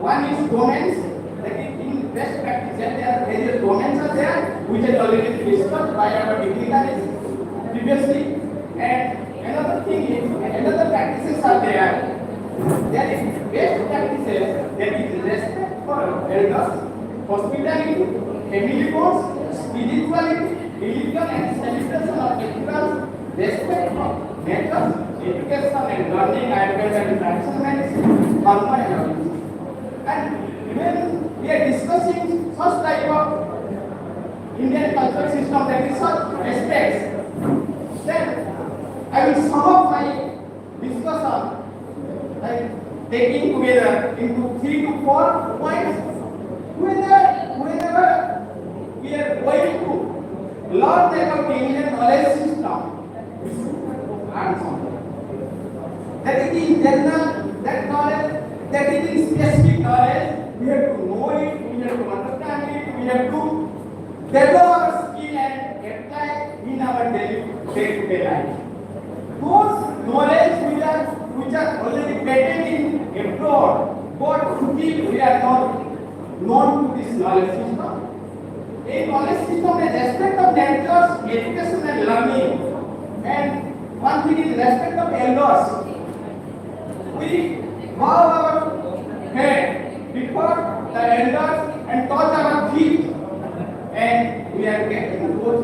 one is domains. That is in best practice. There are various domains are there, which are already discussed by our dignitaries previously. And another thing is, another practices are there. There is best practices, that is respect for elders, hospitality, family bonds, spirituality, religion and celebration of festivals, respect for nature, education and learning, Ayurveda and traditional medicine, karma and all. And when we are discussing such type of Indian cultural system that is such respects, then I will sum up my discussion like taking together into 3 to 4 points. Whenever we are going to learn about Indian knowledge system, we should learn something. That is in general, that knowledge, that is in specific knowledge, we have to know it, we have to understand it, we have to develop our skill and apply in our day-to-day life. Those knowledge which are already patented in abroad, but still we are not known to this knowledge system. A knowledge system is respect of nature, education and learning. And one thing is respect of elders. We bow our head before the elders and touch our feet, and we are getting those